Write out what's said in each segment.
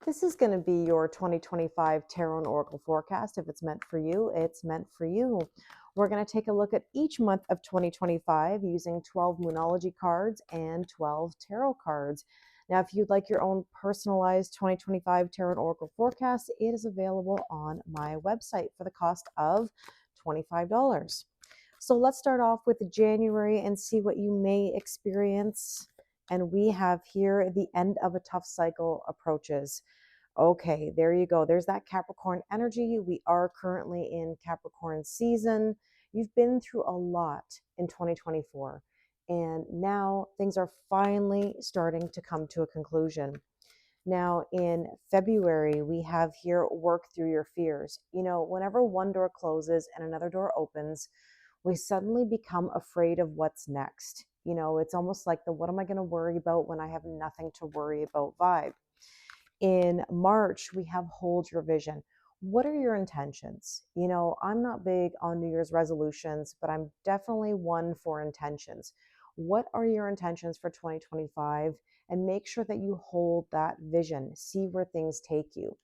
This is going to be your 2025 Tarot and Oracle forecast. If it's meant for you, it's meant for you. We're going to take a look at each month of 2025 using 12 Moonology cards and 12 tarot cards. Now, if you'd like your own personalized 2025 Tarot and Oracle forecast, it is available on my website for the cost of $25. So let's start off with January and see what you may experience. And we have here the end of a tough cycle approaches. Okay, there you go. There's that Capricorn energy. We are currently in Capricorn season. You've been through a lot in 2024, and now things are finally starting to come to a conclusion. Now, in February, we have here work through your fears. You know, whenever one door closes and another door opens, we suddenly become afraid of what's next. You know, it's almost like the what am I going to worry about when I have nothing to worry about vibe. In March, we have hold your vision. What are your intentions? You know, I'm not big on New Year's resolutions, but I'm definitely one for intentions. What are your intentions for 2025? And make sure that you hold that vision, see where things take you.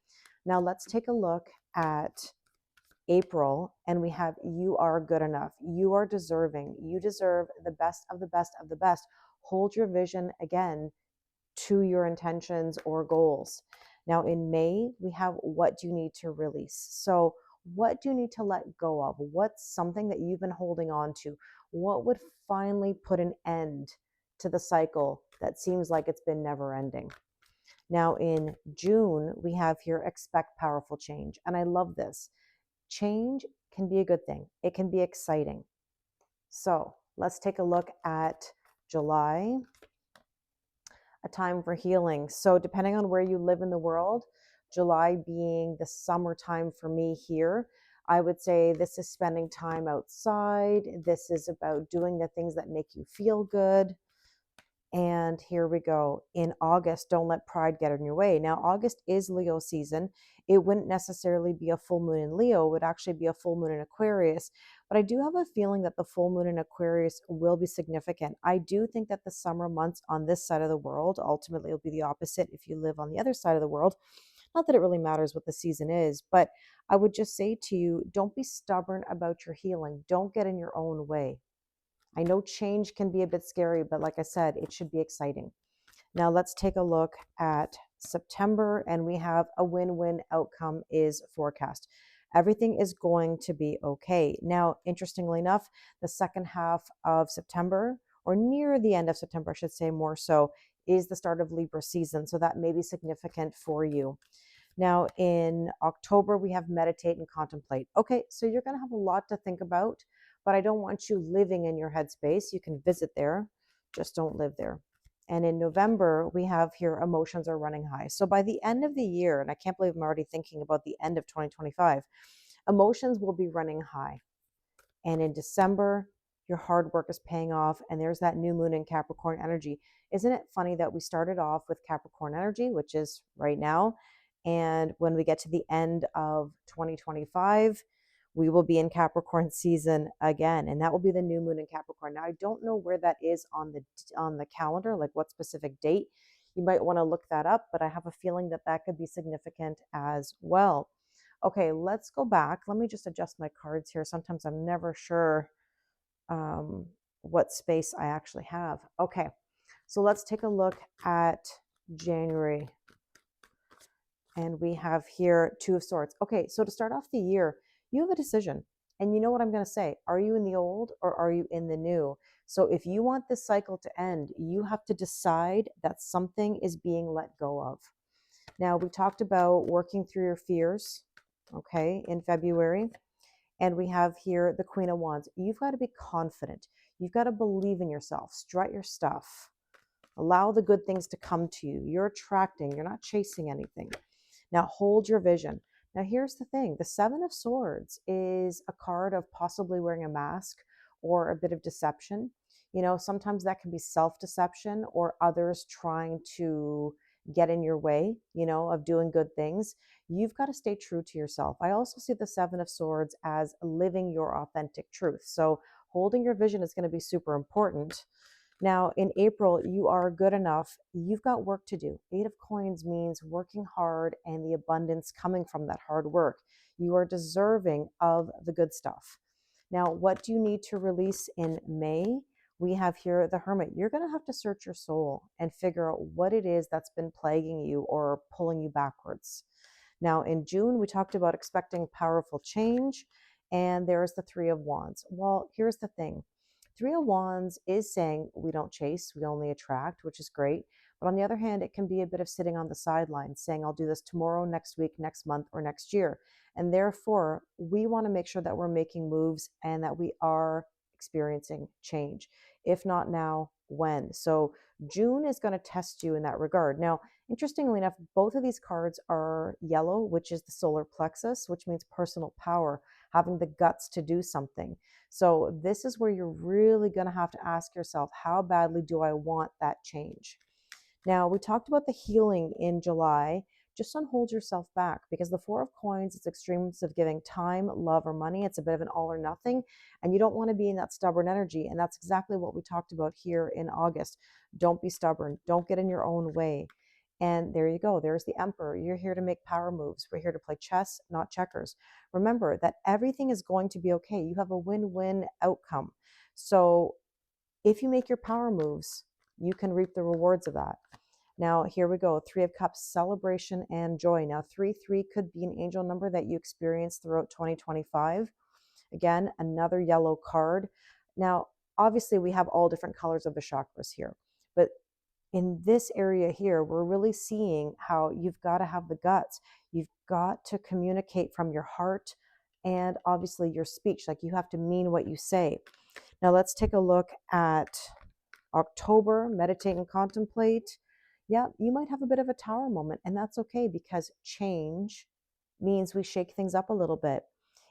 Now, let's take a look at April, and we have you are good enough. You are deserving. You deserve the best of the best of the best. Hold your vision again to your intentions or goals. Now, in May, we have what do you need to release? So, what do you need to let go of? What's something that you've been holding on to? What would finally put an end to the cycle that seems like it's been never ending? Now, in June, we have here expect powerful change. And I love this. Change can be a good thing, it can be exciting. So, let's take a look at July, a time for healing. So, depending on where you live in the world, July being the summertime for me here, I would say this is spending time outside. This is about doing the things that make you feel good. And here we go. In August, don't let pride get in your way. Now, August is Leo season. It wouldn't necessarily be a full moon in Leo, it would actually be a full moon in Aquarius. But I do have a feeling that the full moon in Aquarius will be significant. I do think that the summer months on this side of the world ultimately will be the opposite if you live on the other side of the world. Not that it really matters what the season is, but I would just say to you, don't be stubborn about your healing. Don't get in your own way. I know change can be a bit scary, but like I said, it should be exciting. Now let's take a look at September, and we have a win-win outcome is forecast. Everything is going to be okay. Now, interestingly enough, the second half of September, or near the end of September, I should say more so, is the start of Libra season. So that may be significant for you. Now, in October, we have meditate and contemplate. Okay, so you're going to have a lot to think about, but I don't want you living in your headspace. You can visit there, just don't live there. And in November, we have here emotions are running high. So by the end of the year, and I can't believe I'm already thinking about the end of 2025, emotions will be running high. And in December, your hard work is paying off, and there's that new moon in Capricorn energy. Isn't it funny that we started off with Capricorn energy, which is right now, and when we get to the end of 2025, we will be in Capricorn season again, and that will be the new moon in Capricorn. Now, I don't know where that is on the calendar, like what specific date. You might want to look that up, but I have a feeling that that could be significant as well. Okay, let's go back. Let me just adjust my cards here. Sometimes I'm never sure what space I actually have. Okay, so let's take a look at January. And we have here Two of Swords. Okay, so to start off the year, you have a decision. And you know what I'm going to say? Are you in the old or are you in the new? So if you want this cycle to end, you have to decide that something is being let go of. Now, we talked about working through your fears, okay, in February. And we have here the Queen of Wands. You've got to be confident. You've got to believe in yourself. Strut your stuff. Allow the good things to come to you. You're attracting, you're not chasing anything. Now, hold your vision. Now, here's the thing. The Seven of Swords is a card of possibly wearing a mask or a bit of deception. You know, sometimes that can be self-deception or others trying to get in your way, you know, of doing good things. You've got to stay true to yourself. I also see the Seven of Swords as living your authentic truth. So holding your vision is going to be super important. Now, in April, you are good enough. You've got work to do. Eight of Coins means working hard and the abundance coming from that hard work. You are deserving of the good stuff. Now, what do you need to release in May? We have here the Hermit. You're going to have to search your soul and figure out what it is that's been plaguing you or pulling you backwards. Now, in June, we talked about expecting powerful change, and there's the Three of Wands. Well, here's the thing. Three of Wands is saying we don't chase, we only attract, which is great. But on the other hand, it can be a bit of sitting on the sidelines saying, I'll do this tomorrow, next week, next month, or next year. And therefore, we want to make sure that we're making moves and that we are experiencing change. If not now, when? So June is going to test you in that regard. Now, interestingly enough, both of these cards are yellow, which is the solar plexus, which means personal power, having the guts to do something. So this is where you're really going to have to ask yourself, how badly do I want that change? Now, we talked about the healing in July. Just don't hold yourself back, because the Four of Coins, it's extremes of giving time, love, or money. It's a bit of an all or nothing, and you don't want to be in that stubborn energy. And that's exactly what we talked about here in August. Don't be stubborn. Don't get in your own way. And there you go. There's the Emperor. You're here to make power moves. We're here to play chess, not checkers. Remember that everything is going to be okay. You have a win-win outcome. So if you make your power moves, you can reap the rewards of that. Now, here we go. Three of Cups, celebration and joy. Now, 3-3 could be an angel number that you experience throughout 2025. Again, another yellow card. Now, obviously, we have all different colors of the chakras here, but in this area here, we're really seeing how you've got to have the guts. You've got to communicate from your heart and obviously your speech. Like, you have to mean what you say. Now, let's take a look at October, meditate and contemplate. Yeah, you might have a bit of a tower moment, and that's okay, because change means we shake things up a little bit.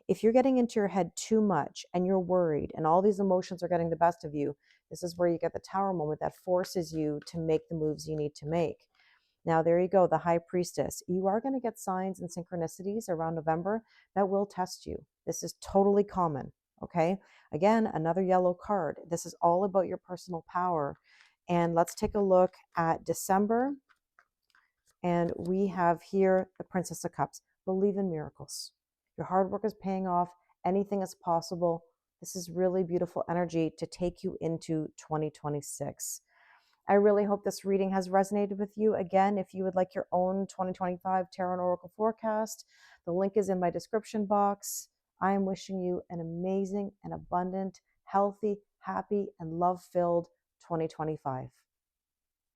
If you're getting into your head too much and you're worried and all these emotions are getting the best of you, this is where you get the tower moment that forces you to make the moves you need to make. Now, there you go, the High Priestess. You are going to get signs and synchronicities around November that will test you. This is totally common, okay? Again, another yellow card. This is all about your personal power. And let's take a look at December. And we have here the Princess of Cups. Believe in miracles. Your hard work is paying off. Anything is possible. This is really beautiful energy to take you into 2026. I really hope this reading has resonated with you. Again, if you would like your own 2025 Tarot and Oracle forecast, the link is in my description box. I am wishing you an amazing and abundant, healthy, happy, and love-filled 2025.